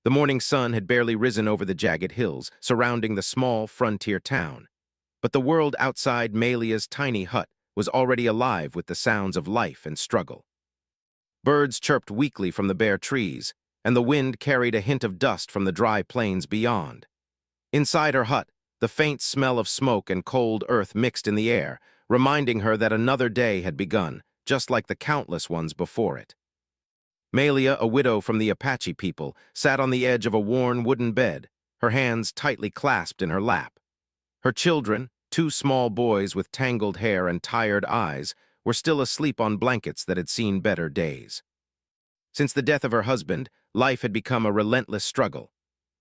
The morning sun had barely risen over the jagged hills surrounding the small frontier town, but the world outside Melia's tiny hut was already alive with the sounds of life and struggle. Birds chirped weakly from the bare trees, and the wind carried a hint of dust from the dry plains beyond. Inside her hut, the faint smell of smoke and cold earth mixed in the air, reminding her that another day had begun, just like the countless ones before it. Melia, a widow from the Apache people, sat on the edge of a worn wooden bed, her hands tightly clasped in her lap. Her children, two small boys with tangled hair and tired eyes, were still asleep on blankets that had seen better days. Since the death of her husband, life had become a relentless struggle.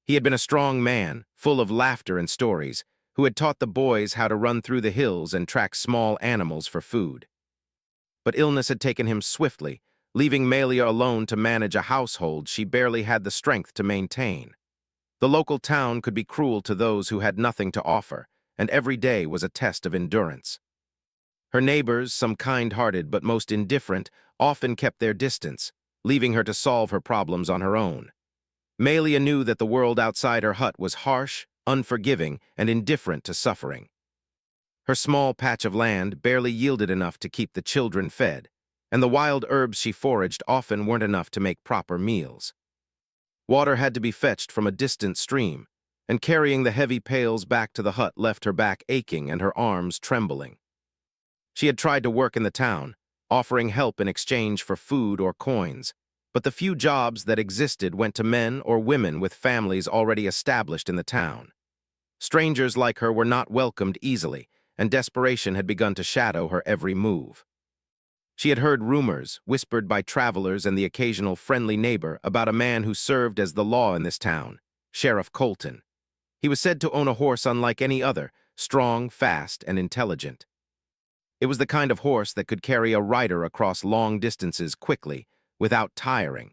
He had been a strong man, full of laughter and stories, who had taught the boys how to run through the hills and track small animals for food. But illness had taken him swiftly, leaving Melia alone to manage a household she barely had the strength to maintain. The local town could be cruel to those who had nothing to offer, and every day was a test of endurance. Her neighbors, some kind-hearted but most indifferent, often kept their distance, leaving her to solve her problems on her own. Melia knew that the world outside her hut was harsh, unforgiving, and indifferent to suffering. Her small patch of land barely yielded enough to keep the children fed, and the wild herbs she foraged often weren't enough to make proper meals. Water had to be fetched from a distant stream, and carrying the heavy pails back to the hut left her back aching and her arms trembling. She had tried to work in the town, offering help in exchange for food or coins, but the few jobs that existed went to men or women with families already established in the town. Strangers like her were not welcomed easily, and desperation had begun to shadow her every move. She had heard rumors, whispered by travelers and the occasional friendly neighbor, about a man who served as the law in this town, Sheriff Colton. He was said to own a horse unlike any other, strong, fast, and intelligent. It was the kind of horse that could carry a rider across long distances quickly, without tiring.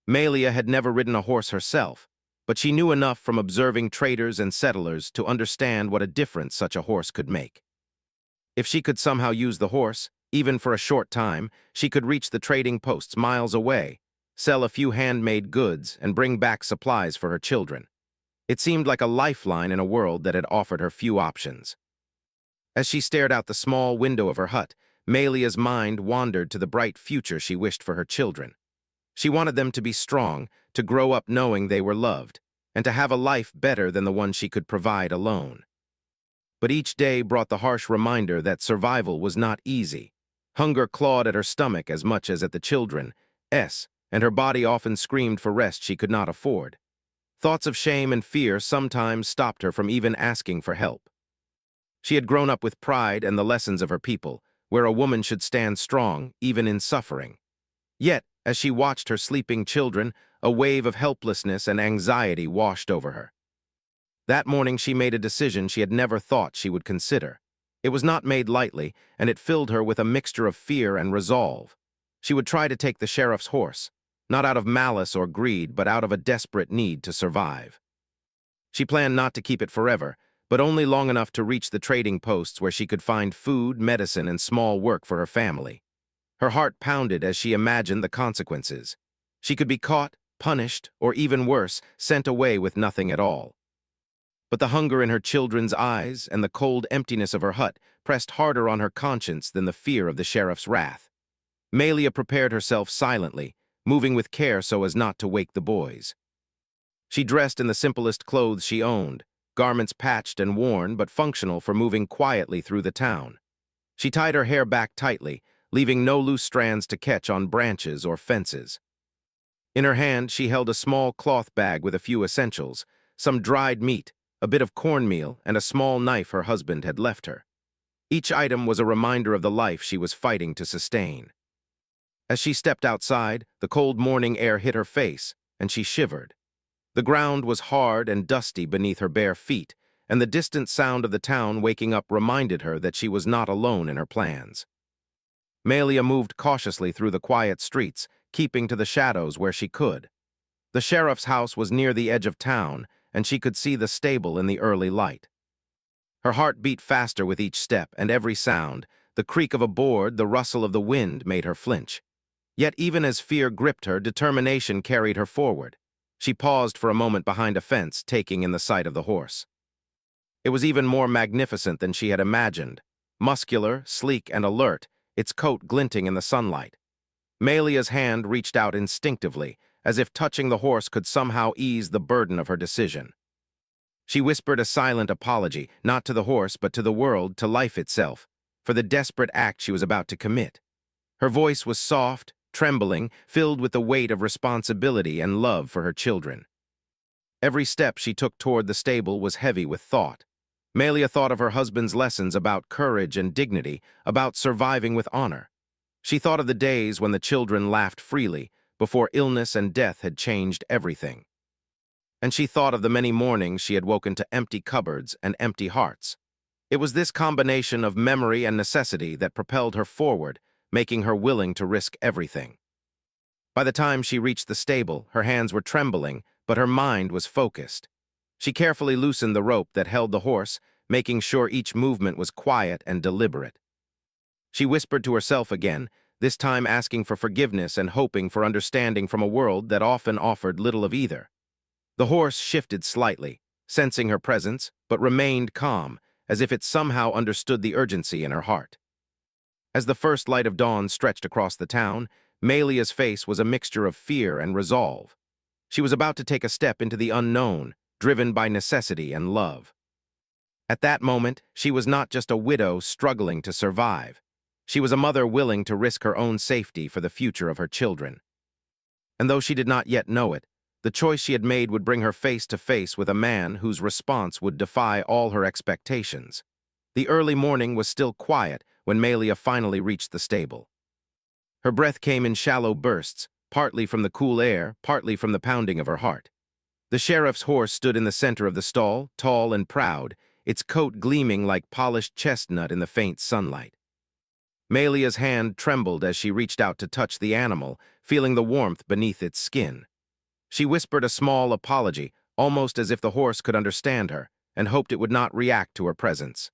Melia had never ridden a horse herself, but she knew enough from observing traders and settlers to understand what a difference such a horse could make. If she could somehow use the horse, even for a short time, she could reach the trading posts miles away, sell a few handmade goods, and bring back supplies for her children. It seemed like a lifeline in a world that had offered her few options. As she stared out the small window of her hut, Melia's mind wandered to the bright future she wished for her children. She wanted them to be strong, to grow up knowing they were loved, and to have a life better than the one she could provide alone. But each day brought the harsh reminder that survival was not easy. Hunger clawed at her stomach as much as at the children's, and her body often screamed for rest she could not afford. Thoughts of shame and fear sometimes stopped her from even asking for help. She had grown up with pride and the lessons of her people, where a woman should stand strong, even in suffering. Yet, as she watched her sleeping children, a wave of helplessness and anxiety washed over her. That morning she made a decision she had never thought she would consider. It was not made lightly, and it filled her with a mixture of fear and resolve. She would try to take the sheriff's horse, not out of malice or greed, but out of a desperate need to survive. She planned not to keep it forever, but only long enough to reach the trading posts where she could find food, medicine, and small work for her family. Her heart pounded as she imagined the consequences. She could be caught, punished, or even worse, sent away with nothing at all. But the hunger in her children's eyes and the cold emptiness of her hut pressed harder on her conscience than the fear of the sheriff's wrath. Melia prepared herself silently, moving with care so as not to wake the boys. She dressed in the simplest clothes she owned, garments patched and worn but functional for moving quietly through the town. She tied her hair back tightly, leaving no loose strands to catch on branches or fences. In her hand, she held a small cloth bag with a few essentials, some dried meat, a bit of cornmeal, and a small knife her husband had left her. Each item was a reminder of the life she was fighting to sustain. As she stepped outside, the cold morning air hit her face, and she shivered. The ground was hard and dusty beneath her bare feet, and the distant sound of the town waking up reminded her that she was not alone in her plans. Melia moved cautiously through the quiet streets, keeping to the shadows where she could. The sheriff's house was near the edge of town, and she could see the stable in the early light. Her heart beat faster with each step, and every sound, the creak of a board, the rustle of the wind, made her flinch. Yet even as fear gripped her, determination carried her forward. She paused for a moment behind a fence, taking in the sight of the horse. It was even more magnificent than she had imagined. Muscular, sleek, and alert, its coat glinting in the sunlight. Melia's hand reached out instinctively, as if touching the horse could somehow ease the burden of her decision. She whispered a silent apology, not to the horse but to the world, to life itself, for the desperate act she was about to commit. Her voice was soft, trembling, filled with the weight of responsibility and love for her children. Every step she took toward the stable was heavy with thought. Melia thought of her husband's lessons about courage and dignity, about surviving with honor. She thought of the days when the children laughed freely, before illness and death had changed everything. And she thought of the many mornings she had woken to empty cupboards and empty hearts. It was this combination of memory and necessity that propelled her forward, making her willing to risk everything. By the time she reached the stable, her hands were trembling, but her mind was focused. She carefully loosened the rope that held the horse, making sure each movement was quiet and deliberate. She whispered to herself again, this time asking for forgiveness and hoping for understanding from a world that often offered little of either. The horse shifted slightly, sensing her presence, but remained calm, as if it somehow understood the urgency in her heart. As the first light of dawn stretched across the town, Melia's face was a mixture of fear and resolve. She was about to take a step into the unknown, driven by necessity and love. At that moment, she was not just a widow struggling to survive. She was a mother willing to risk her own safety for the future of her children. And though she did not yet know it, the choice she had made would bring her face to face with a man whose response would defy all her expectations. The early morning was still quiet when Melia finally reached the stable. Her breath came in shallow bursts, partly from the cool air, partly from the pounding of her heart. The sheriff's horse stood in the center of the stall, tall and proud, its coat gleaming like polished chestnut in the faint sunlight. Melia's hand trembled as she reached out to touch the animal, feeling the warmth beneath its skin. She whispered a small apology, almost as if the horse could understand her, and hoped it would not react to her presence.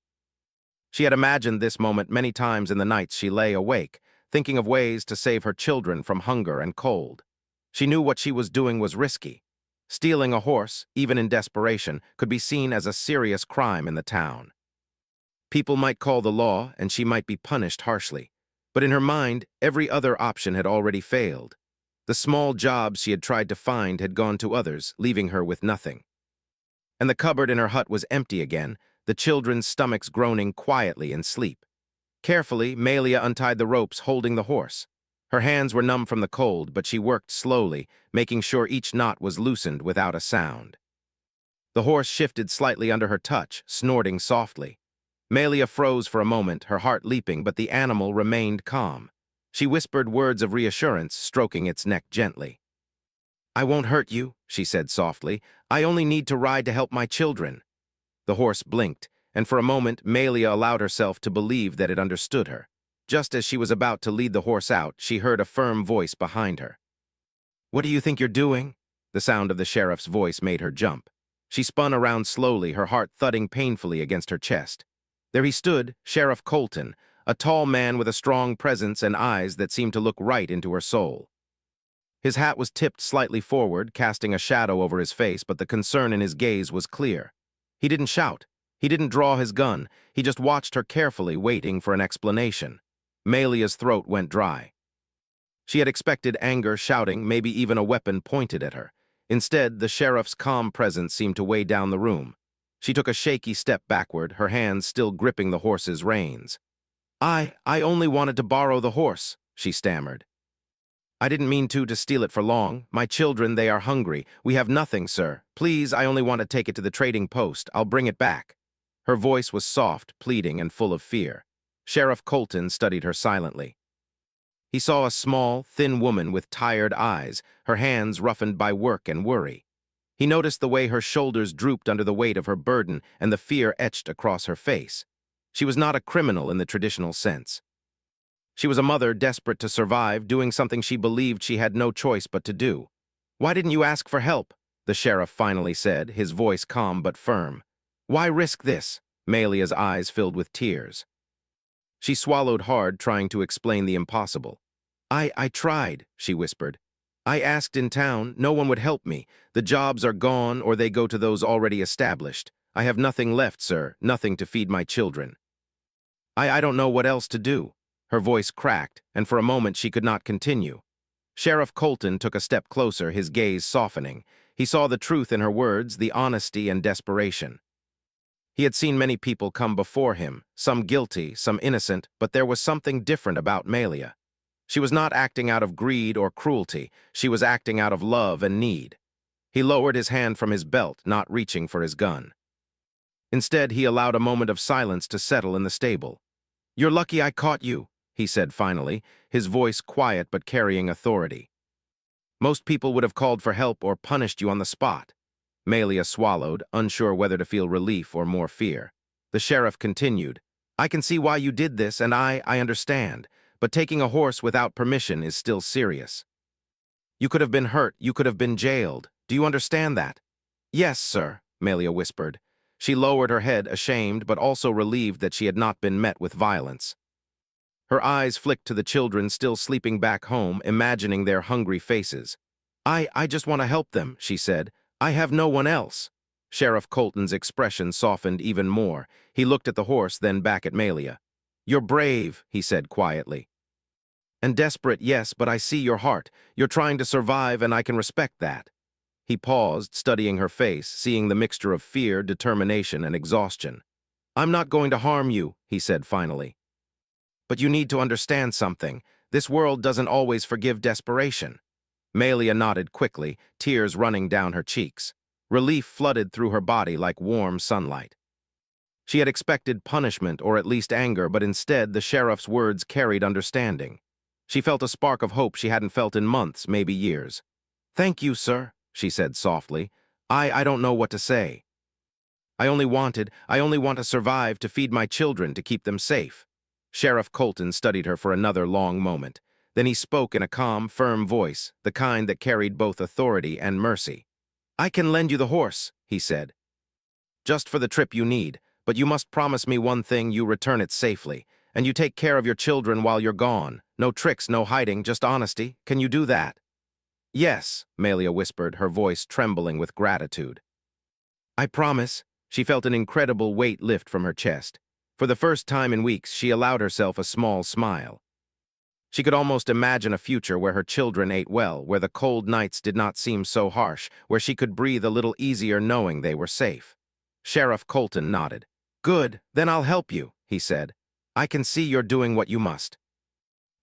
She had imagined this moment many times in the nights she lay awake, thinking of ways to save her children from hunger and cold. She knew what she was doing was risky. Stealing a horse, even in desperation, could be seen as a serious crime in the town. People might call the law, and she might be punished harshly. But in her mind, every other option had already failed. The small jobs she had tried to find had gone to others, leaving her with nothing. And the cupboard in her hut was empty again, the children's stomachs groaning quietly in sleep. Carefully, Melia untied the ropes holding the horse. Her hands were numb from the cold, but she worked slowly, making sure each knot was loosened without a sound. The horse shifted slightly under her touch, snorting softly. Melia froze for a moment, her heart leaping, but the animal remained calm. She whispered words of reassurance, stroking its neck gently. "I won't hurt you," she said softly. "I only need to ride to help my children." The horse blinked, and for a moment Melia allowed herself to believe that it understood her. Just as she was about to lead the horse out, she heard a firm voice behind her. "What do you think you're doing?" The sound of the sheriff's voice made her jump. She spun around slowly, her heart thudding painfully against her chest. There he stood, Sheriff Colton, a tall man with a strong presence and eyes that seemed to look right into her soul. His hat was tipped slightly forward, casting a shadow over his face, but the concern in his gaze was clear. He didn't shout. He didn't draw his gun. He just watched her carefully, waiting for an explanation. Melia's throat went dry. She had expected anger, shouting, maybe even a weapon pointed at her. Instead, the sheriff's calm presence seemed to weigh down the room. She took a shaky step backward, her hands still gripping the horse's reins. I only wanted to borrow the horse," she stammered. "I didn't mean to steal it for long. My children, they are hungry. We have nothing, sir. Please, I only want to take it to the trading post. I'll bring it back." Her voice was soft, pleading, and full of fear. Sheriff Colton studied her silently. He saw a small, thin woman with tired eyes, her hands roughened by work and worry. He noticed the way her shoulders drooped under the weight of her burden and the fear etched across her face. She was not a criminal in the traditional sense. She was a mother desperate to survive, doing something she believed she had no choice but to do. "Why didn't you ask for help?" the sheriff finally said, his voice calm but firm. "Why risk this?" Melia's eyes filled with tears. She swallowed hard, trying to explain the impossible. I tried," she whispered. I asked in town, no one would help me. The jobs are gone or they go to those already established. I have nothing left, sir, nothing to feed my children. I don't know what else to do. Her voice cracked, and for a moment she could not continue. Sheriff Colton took a step closer, his gaze softening. He saw the truth in her words, the honesty and desperation. He had seen many people come before him, some guilty, some innocent, but there was something different about Malia. She was not acting out of greed or cruelty. She was acting out of love and need. He lowered his hand from his belt, not reaching for his gun. Instead, he allowed a moment of silence to settle in the stable. "You're lucky I caught you," he said finally, his voice quiet but carrying authority. "Most people would have called for help or punished you on the spot." Malia swallowed, unsure whether to feel relief or more fear. The sheriff continued, "I can see why you did this, and I understand, but taking a horse without permission is still serious. You could have been hurt, you could have been jailed. Do you understand that?" "Yes, sir," Malia whispered. She lowered her head, ashamed, but also relieved that she had not been met with violence. Her eyes flicked to the children still sleeping back home, imagining their hungry faces. I just want to help them," she said. "I have no one else." Sheriff Colton's expression softened even more. He looked at the horse, then back at Malia. "You're brave," he said quietly. "And desperate, yes, but I see your heart. You're trying to survive, and I can respect that." He paused, studying her face, seeing the mixture of fear, determination, and exhaustion. "I'm not going to harm you," he said finally. "But you need to understand something. This world doesn't always forgive desperation." Malia nodded quickly, tears running down her cheeks. Relief flooded through her body like warm sunlight. She had expected punishment or at least anger, but instead the sheriff's words carried understanding. She felt a spark of hope she hadn't felt in months, maybe years. "Thank you, sir," she said softly. I don't know what to say. I only want to survive, to feed my children, to keep them safe." Sheriff Colton studied her for another long moment. Then he spoke in a calm, firm voice, the kind that carried both authority and mercy. "I can lend you the horse," he said. "Just for the trip you need, but you must promise me one thing: you return it safely, and you take care of your children while you're gone. No tricks, no hiding, just honesty. Can you do that?" "Yes," Malia whispered, her voice trembling with gratitude. "I promise." She felt an incredible weight lift from her chest. For the first time in weeks, she allowed herself a small smile. She could almost imagine a future where her children ate well, where the cold nights did not seem so harsh, where she could breathe a little easier knowing they were safe. Sheriff Colton nodded. "Good, then I'll help you," he said. "I can see you're doing what you must.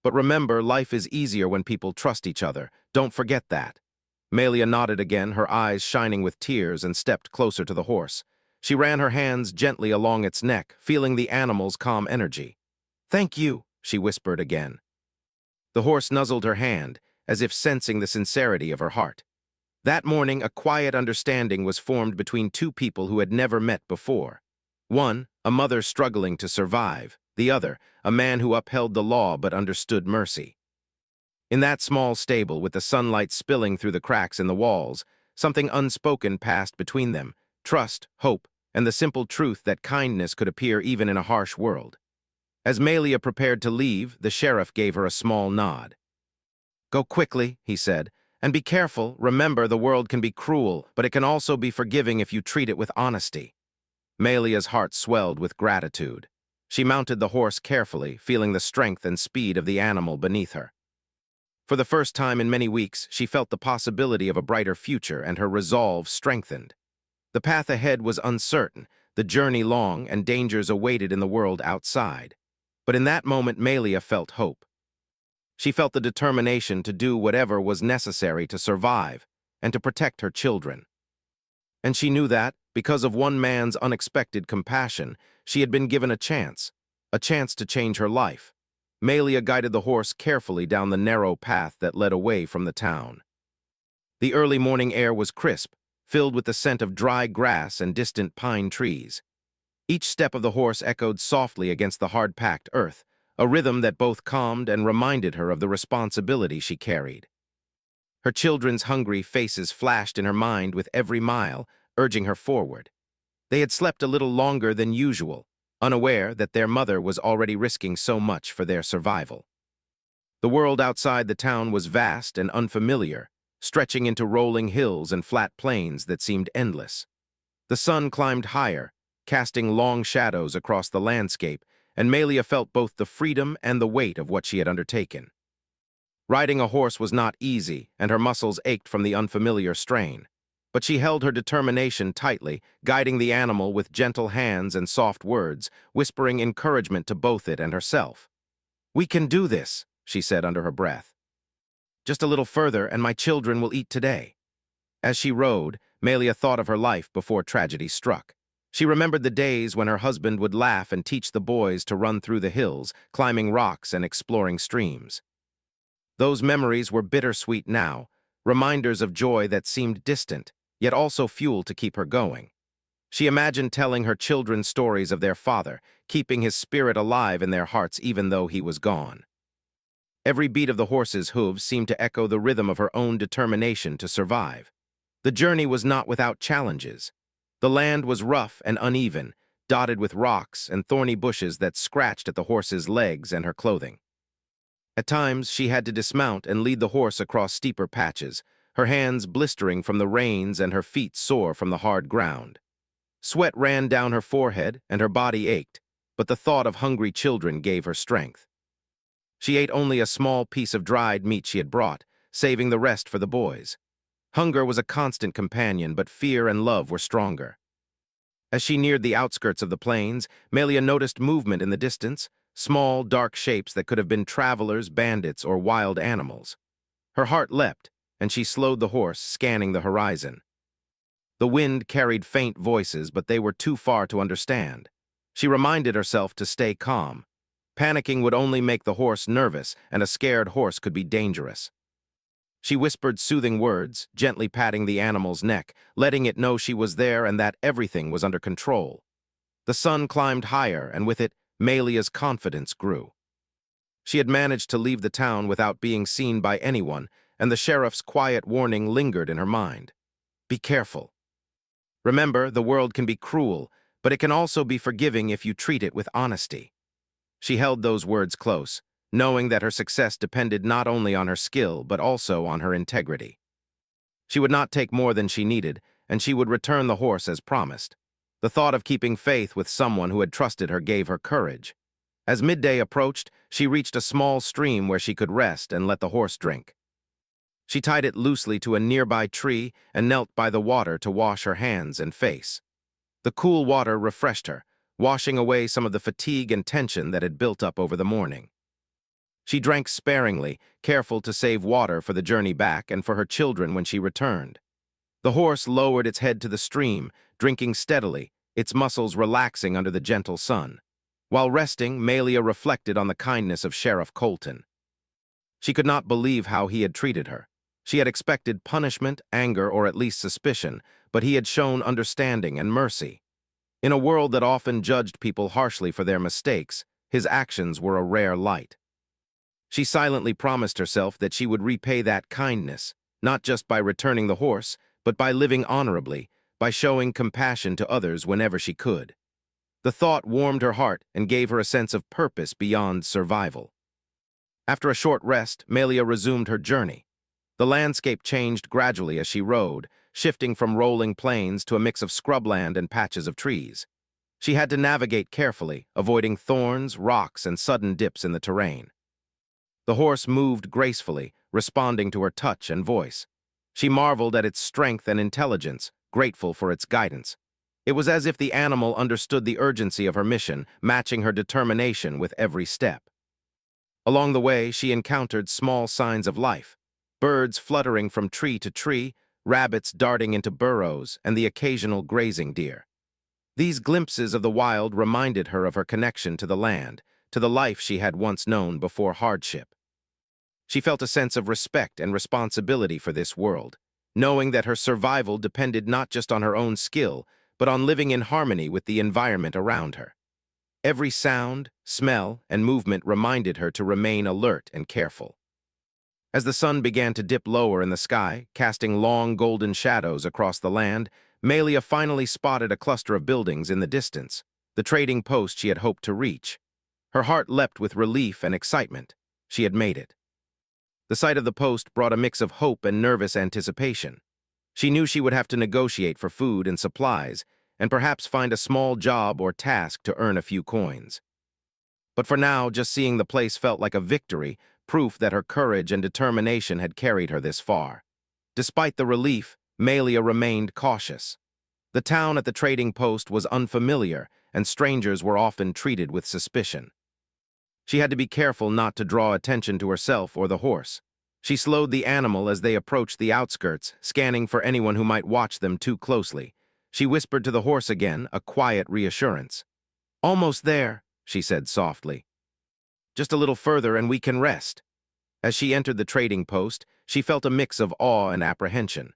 But remember, life is easier when people trust each other. Don't forget that." Malia nodded again, her eyes shining with tears, and stepped closer to the horse. She ran her hands gently along its neck, feeling the animal's calm energy. "Thank you," she whispered again. The horse nuzzled her hand, as if sensing the sincerity of her heart. That morning, a quiet understanding was formed between two people who had never met before. One, a mother struggling to survive. The other, a man who upheld the law but understood mercy. In that small stable, with the sunlight spilling through the cracks in the walls, something unspoken passed between them: trust, hope, and the simple truth that kindness could appear even in a harsh world. As Malia prepared to leave, the sheriff gave her a small nod. "Go quickly," he said, "and be careful. Remember, the world can be cruel, but it can also be forgiving if you treat it with honesty." Malia's heart swelled with gratitude. She mounted the horse carefully, feeling the strength and speed of the animal beneath her. For the first time in many weeks, she felt the possibility of a brighter future, and her resolve strengthened. The path ahead was uncertain, the journey long, and dangers awaited in the world outside. But in that moment, Malia felt hope. She felt the determination to do whatever was necessary to survive and to protect her children. And she knew that, because of one man's unexpected compassion, she had been given a chance to change her life. Malia guided the horse carefully down the narrow path that led away from the town. The early morning air was crisp, filled with the scent of dry grass and distant pine trees. Each step of the horse echoed softly against the hard-packed earth, a rhythm that both calmed and reminded her of the responsibility she carried. Her children's hungry faces flashed in her mind with every mile, urging her forward. They had slept a little longer than usual, unaware that their mother was already risking so much for their survival. The world outside the town was vast and unfamiliar, stretching into rolling hills and flat plains that seemed endless. The sun climbed higher, casting long shadows across the landscape, and Melia felt both the freedom and the weight of what she had undertaken. Riding a horse was not easy, and her muscles ached from the unfamiliar strain. But she held her determination tightly, guiding the animal with gentle hands and soft words, whispering encouragement to both it and herself. "We can do this," she said under her breath. "Just a little further, and my children will eat today." As she rode, Melia thought of her life before tragedy struck. She remembered the days when her husband would laugh and teach the boys to run through the hills, climbing rocks and exploring streams. Those memories were bittersweet now, reminders of joy that seemed distant, yet also fuel to keep her going. She imagined telling her children stories of their father, keeping his spirit alive in their hearts even though he was gone. Every beat of the horse's hooves seemed to echo the rhythm of her own determination to survive. The journey was not without challenges. The land was rough and uneven, dotted with rocks and thorny bushes that scratched at the horse's legs and her clothing. At times, she had to dismount and lead the horse across steeper patches, her hands blistering from the reins and her feet sore from the hard ground. Sweat ran down her forehead and her body ached, but the thought of hungry children gave her strength. She ate only a small piece of dried meat she had brought, saving the rest for the boys. Hunger was a constant companion, but fear and love were stronger. As she neared the outskirts of the plains, Melia noticed movement in the distance, small, dark shapes that could have been travelers, bandits, or wild animals. Her heart leapt, and she slowed the horse, scanning the horizon. The wind carried faint voices, but they were too far to understand. She reminded herself to stay calm. Panicking would only make the horse nervous, and a scared horse could be dangerous. She whispered soothing words, gently patting the animal's neck, letting it know she was there and that everything was under control. The sun climbed higher, and with it, Melia's confidence grew. She had managed to leave the town without being seen by anyone, and the sheriff's quiet warning lingered in her mind. Be careful. Remember, the world can be cruel, but it can also be forgiving if you treat it with honesty. She held those words close, knowing that her success depended not only on her skill, but also on her integrity. She would not take more than she needed, and she would return the horse as promised. The thought of keeping faith with someone who had trusted her gave her courage. As midday approached, she reached a small stream where she could rest and let the horse drink. She tied it loosely to a nearby tree and knelt by the water to wash her hands and face. The cool water refreshed her, washing away some of the fatigue and tension that had built up over the morning. She drank sparingly, careful to save water for the journey back and for her children when she returned. The horse lowered its head to the stream, drinking steadily, its muscles relaxing under the gentle sun. While resting, Melia reflected on the kindness of Sheriff Colton. She could not believe how he had treated her. She had expected punishment, anger, or at least suspicion, but he had shown understanding and mercy. In a world that often judged people harshly for their mistakes, his actions were a rare light. She silently promised herself that she would repay that kindness, not just by returning the horse, but by living honorably, by showing compassion to others whenever she could. The thought warmed her heart and gave her a sense of purpose beyond survival. After a short rest, Melia resumed her journey. The landscape changed gradually as she rode, shifting from rolling plains to a mix of scrubland and patches of trees. She had to navigate carefully, avoiding thorns, rocks, and sudden dips in the terrain. The horse moved gracefully, responding to her touch and voice. She marveled at its strength and intelligence, grateful for its guidance. It was as if the animal understood the urgency of her mission, matching her determination with every step. Along the way, she encountered small signs of life, birds fluttering from tree to tree, rabbits darting into burrows, and the occasional grazing deer. These glimpses of the wild reminded her of her connection to the land, to the life she had once known before hardship. She felt a sense of respect and responsibility for this world, knowing that her survival depended not just on her own skill, but on living in harmony with the environment around her. Every sound, smell, and movement reminded her to remain alert and careful. As the sun began to dip lower in the sky, casting long golden shadows across the land, Melia finally spotted a cluster of buildings in the distance, the trading post she had hoped to reach. Her heart leapt with relief and excitement. She had made it. The sight of the post brought a mix of hope and nervous anticipation. She knew she would have to negotiate for food and supplies, and perhaps find a small job or task to earn a few coins. But for now, just seeing the place felt like a victory, proof that her courage and determination had carried her this far. Despite the relief, Malia remained cautious. The town at the trading post was unfamiliar, and strangers were often treated with suspicion. She had to be careful not to draw attention to herself or the horse. She slowed the animal as they approached the outskirts, scanning for anyone who might watch them too closely. She whispered to the horse again, a quiet reassurance. "Almost there," she said softly. "Just a little further and we can rest." As she entered the trading post, she felt a mix of awe and apprehension.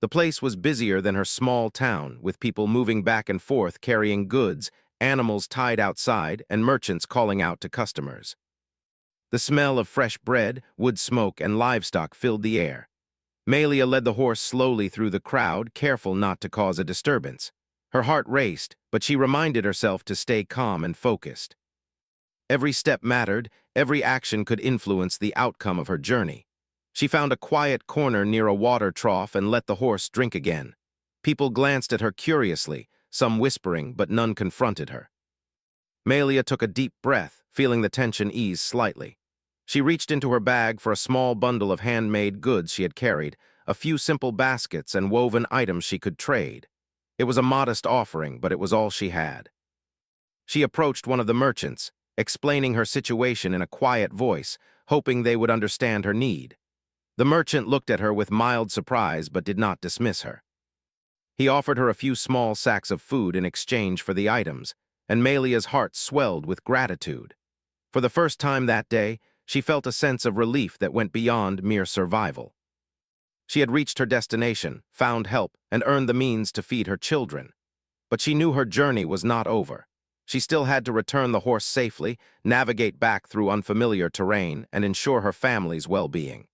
The place was busier than her small town, with people moving back and forth carrying goods, animals tied outside, and merchants calling out to customers. The smell of fresh bread, wood smoke, and livestock filled the air. Malia led the horse slowly through the crowd, careful not to cause a disturbance. Her heart raced, but she reminded herself to stay calm and focused. Every step mattered, every action could influence the outcome of her journey. She found a quiet corner near a water trough and let the horse drink again. People glanced at her curiously, some whispering, but none confronted her. Malia took a deep breath, feeling the tension ease slightly. She reached into her bag for a small bundle of handmade goods she had carried, a few simple baskets and woven items she could trade. It was a modest offering, but it was all she had. She approached one of the merchants, explaining her situation in a quiet voice, hoping they would understand her need. The merchant looked at her with mild surprise but did not dismiss her. He offered her a few small sacks of food in exchange for the items, and Malia's heart swelled with gratitude. For the first time that day, she felt a sense of relief that went beyond mere survival. She had reached her destination, found help, and earned the means to feed her children. But she knew her journey was not over. She still had to return the horse safely, navigate back through unfamiliar terrain, and ensure her family's well-being.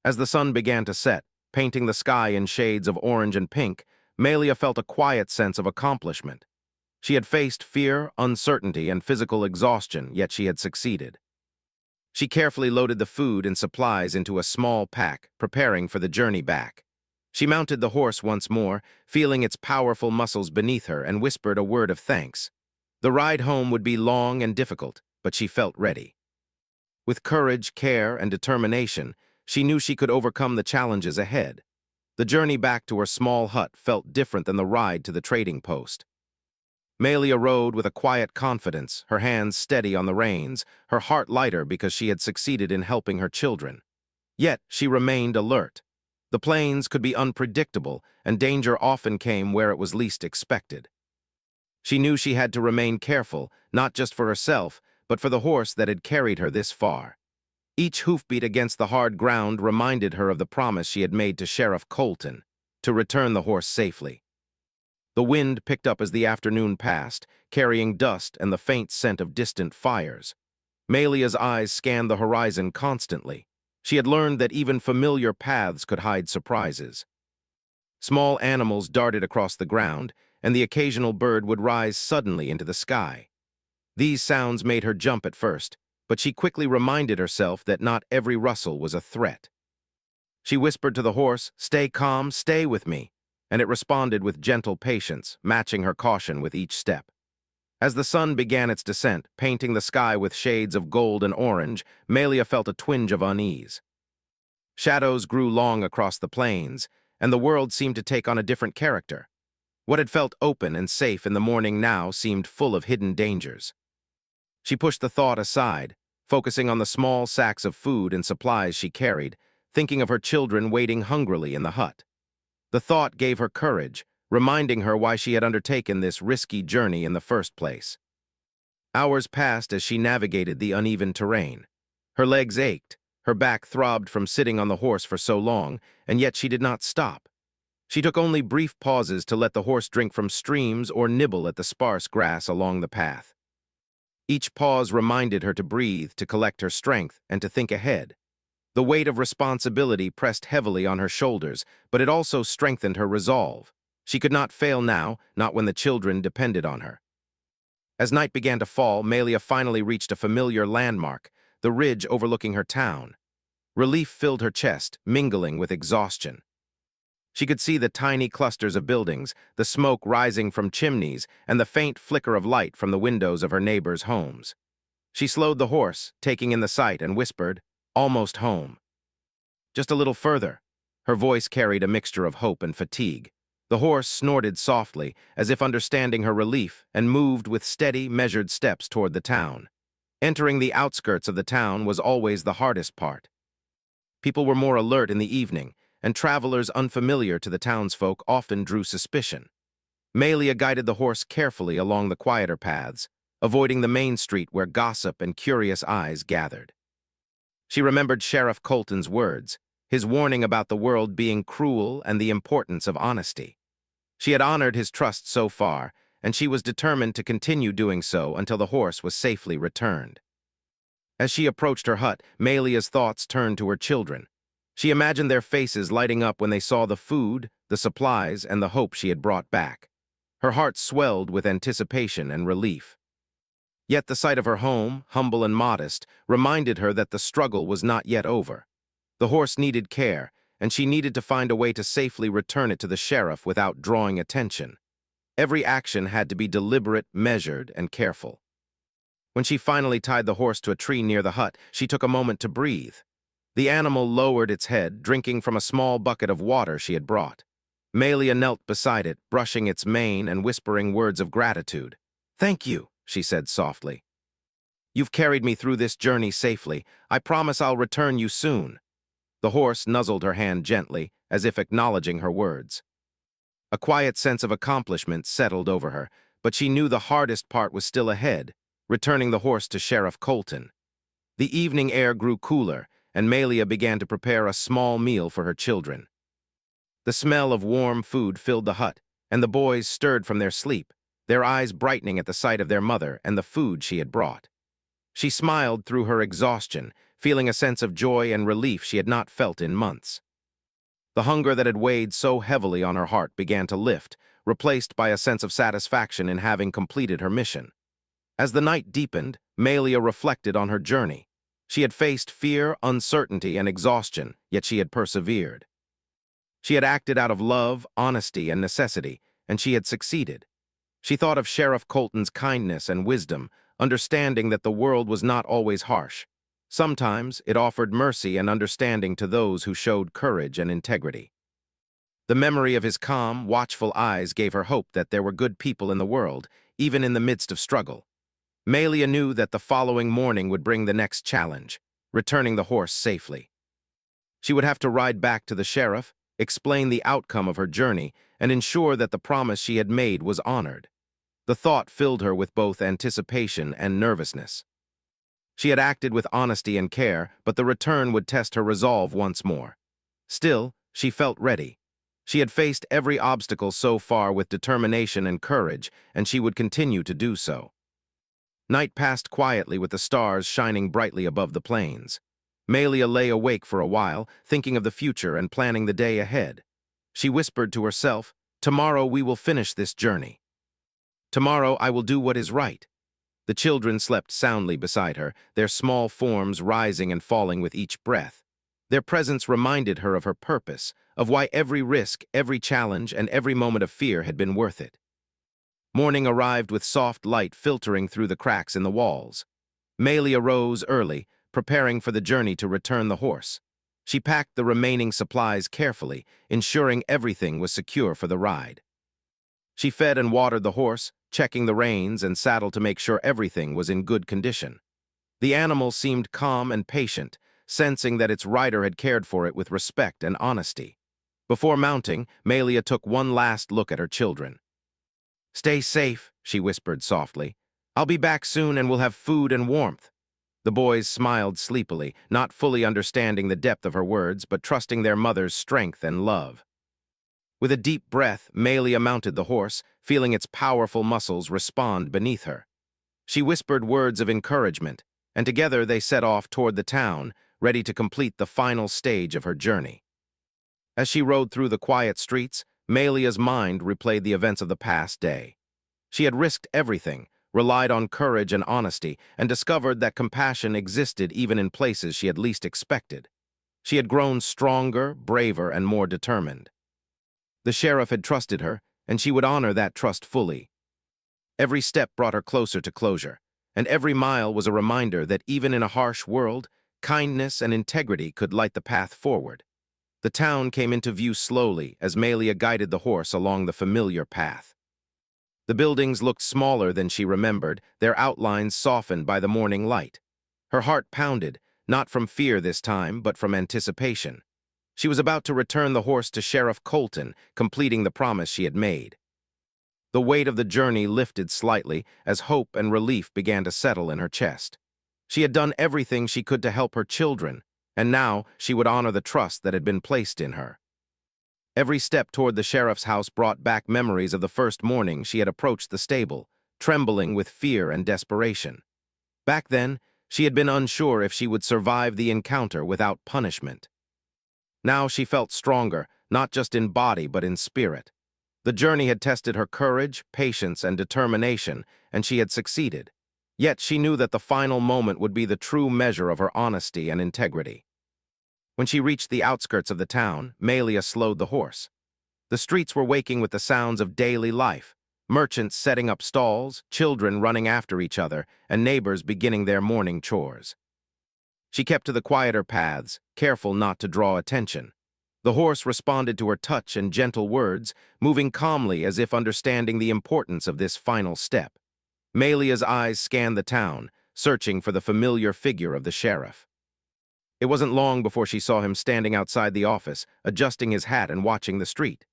As the sun began to set, painting the sky in shades of orange and pink, Malia felt a quiet sense of accomplishment. She had faced fear, uncertainty, and physical exhaustion, yet she had succeeded. She carefully loaded the food and supplies into a small pack, preparing for the journey back. She mounted the horse once more, feeling its powerful muscles beneath her, and whispered a word of thanks. The ride home would be long and difficult, but she felt ready. With courage, care, and determination, she knew she could overcome the challenges ahead. The journey back to her small hut felt different than the ride to the trading post. Malia rode with a quiet confidence, her hands steady on the reins, her heart lighter because she had succeeded in helping her children. Yet she remained alert. The plains could be unpredictable, and danger often came where it was least expected. She knew she had to remain careful, not just for herself, but for the horse that had carried her this far. Each hoofbeat against the hard ground reminded her of the promise she had made to Sheriff Colton, to return the horse safely. The wind picked up as the afternoon passed, carrying dust and the faint scent of distant fires. Malia's eyes scanned the horizon constantly. She had learned that even familiar paths could hide surprises. Small animals darted across the ground, and the occasional bird would rise suddenly into the sky. These sounds made her jump at first, but she quickly reminded herself that not every rustle was a threat. She whispered to the horse, "Stay calm, stay with me," and it responded with gentle patience, matching her caution with each step. As the sun began its descent, painting the sky with shades of gold and orange, Malia felt a twinge of unease. Shadows grew long across the plains, and the world seemed to take on a different character. What had felt open and safe in the morning now seemed full of hidden dangers. She pushed the thought aside, focusing on the small sacks of food and supplies she carried, thinking of her children waiting hungrily in the hut. The thought gave her courage, reminding her why she had undertaken this risky journey in the first place. Hours passed as she navigated the uneven terrain. Her legs ached, her back throbbed from sitting on the horse for so long, and yet she did not stop. She took only brief pauses to let the horse drink from streams or nibble at the sparse grass along the path. Each pause reminded her to breathe, to collect her strength, and to think ahead. The weight of responsibility pressed heavily on her shoulders, but it also strengthened her resolve. She could not fail now, not when the children depended on her. As night began to fall, Malia finally reached a familiar landmark, the ridge overlooking her town. Relief filled her chest, mingling with exhaustion. She could see the tiny clusters of buildings, the smoke rising from chimneys, and the faint flicker of light from the windows of her neighbors' homes. She slowed the horse, taking in the sight, and whispered, "Almost home." Just a little further. Her voice carried a mixture of hope and fatigue. The horse snorted softly, as if understanding her relief, and moved with steady, measured steps toward the town. Entering the outskirts of the town was always the hardest part. People were more alert in the evening, and travelers unfamiliar to the townsfolk often drew suspicion. Malia guided the horse carefully along the quieter paths, avoiding the main street where gossip and curious eyes gathered. She remembered Sheriff Colton's words, his warning about the world being cruel and the importance of honesty. She had honored his trust so far, and she was determined to continue doing so until the horse was safely returned. As she approached her hut, Malia's thoughts turned to her children. She imagined their faces lighting up when they saw the food, the supplies, and the hope she had brought back. Her heart swelled with anticipation and relief. Yet the sight of her home, humble and modest, reminded her that the struggle was not yet over. The horse needed care, and she needed to find a way to safely return it to the sheriff without drawing attention. Every action had to be deliberate, measured, and careful. When she finally tied the horse to a tree near the hut, she took a moment to breathe. The animal lowered its head, drinking from a small bucket of water she had brought. Malia knelt beside it, brushing its mane and whispering words of gratitude. "Thank you," she said softly. "You've carried me through this journey safely. I promise I'll return you soon." The horse nuzzled her hand gently, as if acknowledging her words. A quiet sense of accomplishment settled over her, but she knew the hardest part was still ahead, returning the horse to Sheriff Colton. The evening air grew cooler, and Malia began to prepare a small meal for her children. The smell of warm food filled the hut, and the boys stirred from their sleep, their eyes brightening at the sight of their mother and the food she had brought. She smiled through her exhaustion, feeling a sense of joy and relief she had not felt in months. The hunger that had weighed so heavily on her heart began to lift, replaced by a sense of satisfaction in having completed her mission. As the night deepened, Malia reflected on her journey. She had faced fear, uncertainty, and exhaustion, yet she had persevered. She had acted out of love, honesty, and necessity, and she had succeeded. She thought of Sheriff Colton's kindness and wisdom, understanding that the world was not always harsh. Sometimes it offered mercy and understanding to those who showed courage and integrity. The memory of his calm, watchful eyes gave her hope that there were good people in the world, even in the midst of struggle. Malia knew that the following morning would bring the next challenge, returning the horse safely. She would have to ride back to the sheriff, explain the outcome of her journey, and ensure that the promise she had made was honored. The thought filled her with both anticipation and nervousness. She had acted with honesty and care, but the return would test her resolve once more. Still, she felt ready. She had faced every obstacle so far with determination and courage, and she would continue to do so. Night passed quietly with the stars shining brightly above the plains. Malia lay awake for a while, thinking of the future and planning the day ahead. She whispered to herself, "Tomorrow we will finish this journey. Tomorrow I will do what is right." The children slept soundly beside her, their small forms rising and falling with each breath. Their presence reminded her of her purpose, of why every risk, every challenge, and every moment of fear had been worth it. Morning arrived with soft light filtering through the cracks in the walls. Malia rose early, preparing for the journey to return the horse. She packed the remaining supplies carefully, ensuring everything was secure for the ride. She fed and watered the horse, checking the reins and saddle to make sure everything was in good condition. The animal seemed calm and patient, sensing that its rider had cared for it with respect and honesty. Before mounting, Malia took one last look at her children. "Stay safe," she whispered softly. "I'll be back soon and we'll have food and warmth." The boys smiled sleepily, not fully understanding the depth of her words, but trusting their mother's strength and love. With a deep breath, Malia mounted the horse, feeling its powerful muscles respond beneath her. She whispered words of encouragement, and together they set off toward the town, ready to complete the final stage of her journey. As she rode through the quiet streets, Malia's mind replayed the events of the past day. She had risked everything, relied on courage and honesty, and discovered that compassion existed even in places she had least expected. She had grown stronger, braver, and more determined. The sheriff had trusted her, and she would honor that trust fully. Every step brought her closer to closure, and every mile was a reminder that even in a harsh world, kindness and integrity could light the path forward. The town came into view slowly as Malia guided the horse along the familiar path. The buildings looked smaller than she remembered, their outlines softened by the morning light. Her heart pounded, not from fear this time, but from anticipation. She was about to return the horse to Sheriff Colton, completing the promise she had made. The weight of the journey lifted slightly as hope and relief began to settle in her chest. She had done everything she could to help her children, and now she would honor the trust that had been placed in her. Every step toward the sheriff's house brought back memories of the first morning she had approached the stable, trembling with fear and desperation. Back then, she had been unsure if she would survive the encounter without punishment. Now she felt stronger, not just in body but in spirit. The journey had tested her courage, patience, and determination, and she had succeeded. Yet she knew that the final moment would be the true measure of her honesty and integrity. When she reached the outskirts of the town, Malia slowed the horse. The streets were waking with the sounds of daily life, merchants setting up stalls, children running after each other, and neighbors beginning their morning chores. She kept to the quieter paths, careful not to draw attention. The horse responded to her touch and gentle words, moving calmly as if understanding the importance of this final step. Malia's eyes scanned the town, searching for the familiar figure of the sheriff. It wasn't long before she saw him standing outside the office, adjusting his hat and watching the street.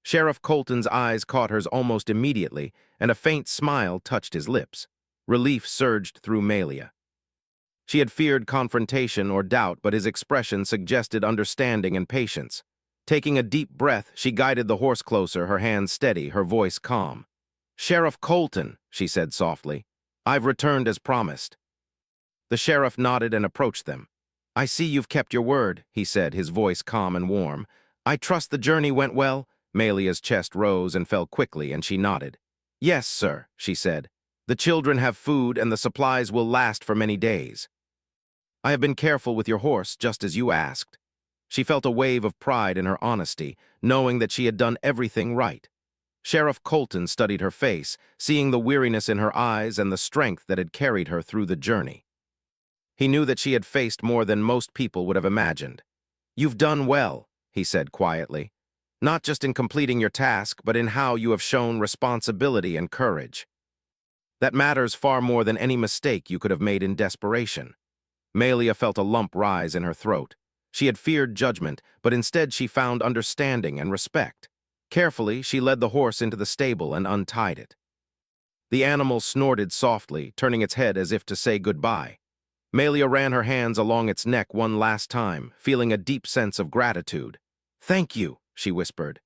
Sheriff Colton's eyes caught hers almost immediately, and a faint smile touched his lips. Relief surged through Malia. She had feared confrontation or doubt, but his expression suggested understanding and patience. Taking a deep breath, she guided the horse closer, her hands steady, her voice calm. "Sheriff Colton," she said softly, "I've returned as promised." The sheriff nodded and approached them. "I see you've kept your word," he said, his voice calm and warm. "I trust the journey went well?" Malia's chest rose and fell quickly, and she nodded. "Yes, sir," she said. "The children have food, and the supplies will last for many days. I have been careful with your horse, just as you asked." She felt a wave of pride in her honesty, knowing that she had done everything right. Sheriff Colton studied her face, seeing the weariness in her eyes and the strength that had carried her through the journey. He knew that she had faced more than most people would have imagined. "You've done well," he said quietly, "not just in completing your task, but in how you have shown responsibility and courage. That matters far more than any mistake you could have made in desperation." Malia felt a lump rise in her throat. She had feared judgment, but instead she found understanding and respect. Carefully, she led the horse into the stable and untied it. The animal snorted softly, turning its head as if to say goodbye. Malia ran her hands along its neck one last time, feeling a deep sense of gratitude. "Thank you," she whispered.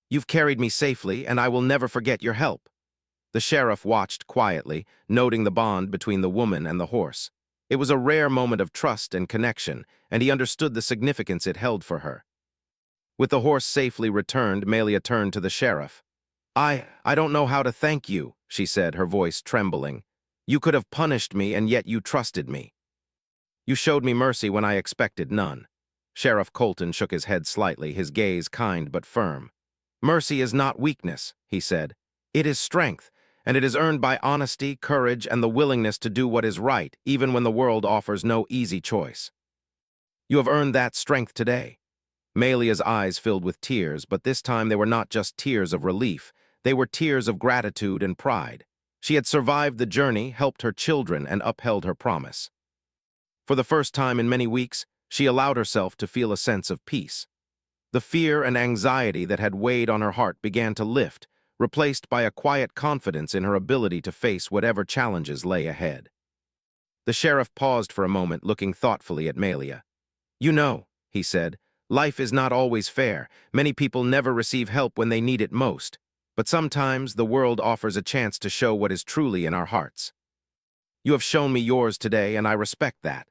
"You've carried me safely, and I will never forget your help." The sheriff watched quietly, noting the bond between the woman and the horse. It was a rare moment of trust and connection, and he understood the significance it held for her. With the horse safely returned, Malia turned to the sheriff. I don't know how to thank you," she said, her voice trembling. "You could have punished me, and yet you trusted me. You showed me mercy when I expected none." Sheriff Colton shook his head slightly, his gaze kind but firm. "Mercy is not weakness," he said. "It is strength, and it is earned by honesty, courage, and the willingness to do what is right, even when the world offers no easy choice. You have earned that strength today." Malia's eyes filled with tears, but this time they were not just tears of relief. They were tears of gratitude and pride. She had survived the journey, helped her children, and upheld her promise. For the first time in many weeks, she allowed herself to feel a sense of peace. The fear and anxiety that had weighed on her heart began to lift, replaced by a quiet confidence in her ability to face whatever challenges lay ahead. The sheriff paused for a moment, looking thoughtfully at Malia. "You know," he said, "life is not always fair. Many people never receive help when they need it most. But sometimes the world offers a chance to show what is truly in our hearts. You have shown me yours today, and I respect that."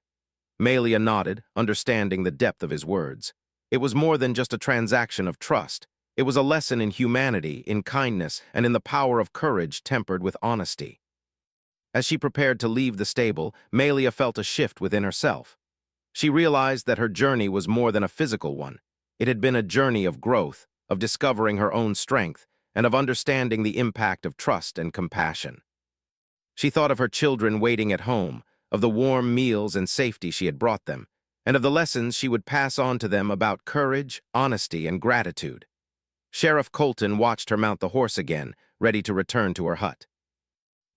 Malia nodded, understanding the depth of his words. It was more than just a transaction of trust. It was a lesson in humanity, in kindness, and in the power of courage tempered with honesty. As she prepared to leave the stable, Malia felt a shift within herself. She realized that her journey was more than a physical one. It had been a journey of growth, of discovering her own strength, and of understanding the impact of trust and compassion. She thought of her children waiting at home, of the warm meals and safety she had brought them, and of the lessons she would pass on to them about courage, honesty, and gratitude. Sheriff Colton watched her mount the horse again, ready to return to her hut.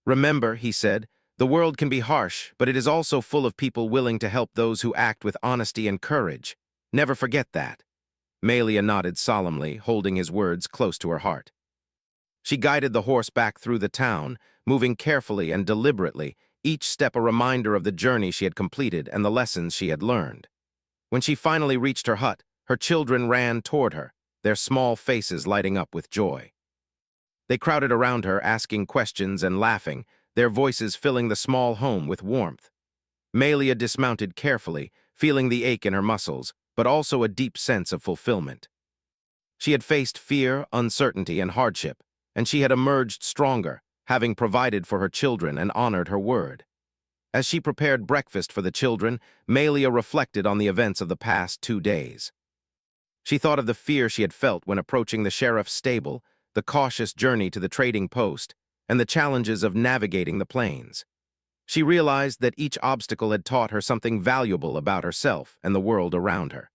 "Remember," he said, "the world can be harsh, but it is also full of people willing to help those who act with honesty and courage. Never forget that." Malia nodded solemnly, holding his words close to her heart. She guided the horse back through the town, moving carefully and deliberately, each step a reminder of the journey she had completed and the lessons she had learned. When she finally reached her hut, her children ran toward her, their small faces lighting up with joy. They crowded around her, asking questions and laughing, their voices filling the small home with warmth. Malia dismounted carefully, feeling the ache in her muscles, but also a deep sense of fulfillment. She had faced fear, uncertainty, and hardship, and she had emerged stronger, having provided for her children and honored her word. As she prepared breakfast for the children, Malia reflected on the events of the past 2 days. She thought of the fear she had felt when approaching the sheriff's stable, the cautious journey to the trading post, and the challenges of navigating the plains. She realized that each obstacle had taught her something valuable about herself and the world around her.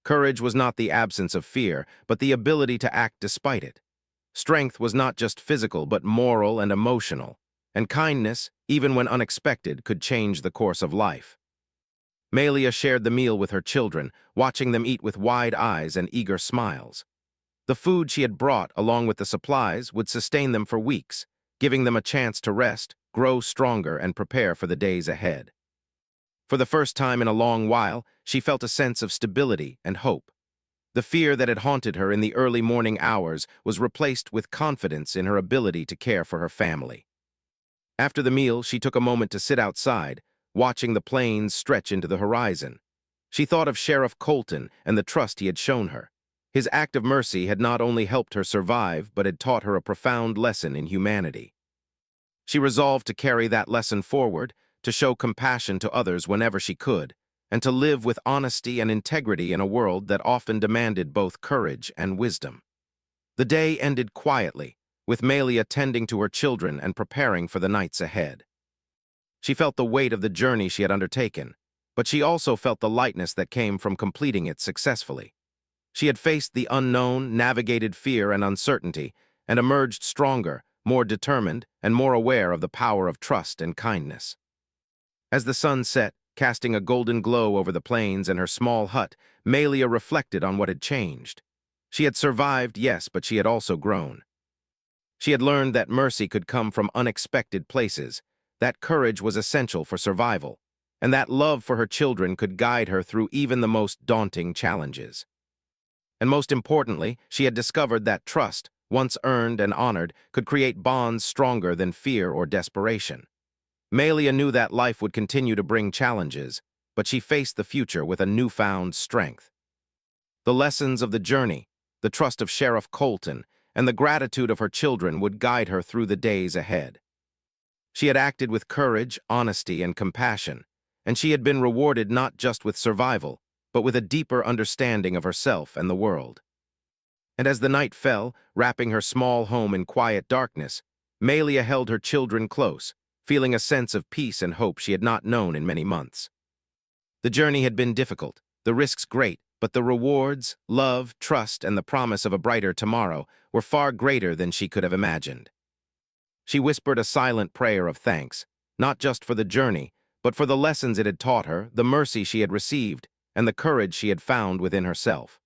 Courage was not the absence of fear, but the ability to act despite it. Strength was not just physical, but moral and emotional. And kindness, even when unexpected, could change the course of life. Malia shared the meal with her children, watching them eat with wide eyes and eager smiles. The food she had brought, along with the supplies, would sustain them for weeks, giving them a chance to rest, grow stronger, and prepare for the days ahead. For the first time in a long while, she felt a sense of stability and hope. The fear that had haunted her in the early morning hours was replaced with confidence in her ability to care for her family. After the meal, she took a moment to sit outside, watching the plains stretch into the horizon. She thought of Sheriff Colton and the trust he had shown her. His act of mercy had not only helped her survive, but had taught her a profound lesson in humanity. She resolved to carry that lesson forward, to show compassion to others whenever she could, and to live with honesty and integrity in a world that often demanded both courage and wisdom. The day ended quietly, with Malia tending to her children and preparing for the nights ahead. She felt the weight of the journey she had undertaken, but she also felt the lightness that came from completing it successfully. She had faced the unknown, navigated fear and uncertainty, and emerged stronger, more determined, and more aware of the power of trust and kindness. As the sun set, casting a golden glow over the plains and her small hut, Malia reflected on what had changed. She had survived, yes, but she had also grown. She had learned that mercy could come from unexpected places, that courage was essential for survival, and that love for her children could guide her through even the most daunting challenges. And most importantly, she had discovered that trust, once earned and honored, could create bonds stronger than fear or desperation. Malia knew that life would continue to bring challenges, but she faced the future with a newfound strength. The lessons of the journey, the trust of Sheriff Colton, and the gratitude of her children would guide her through the days ahead. She had acted with courage, honesty, and compassion, and she had been rewarded not just with survival, but with a deeper understanding of herself and the world. And as the night fell, wrapping her small home in quiet darkness, Malia held her children close, feeling a sense of peace and hope she had not known in many months. The journey had been difficult, the risks great, but the rewards, love, trust, and the promise of a brighter tomorrow were far greater than she could have imagined. She whispered a silent prayer of thanks, not just for the journey, but for the lessons it had taught her, the mercy she had received, and the courage she had found within herself.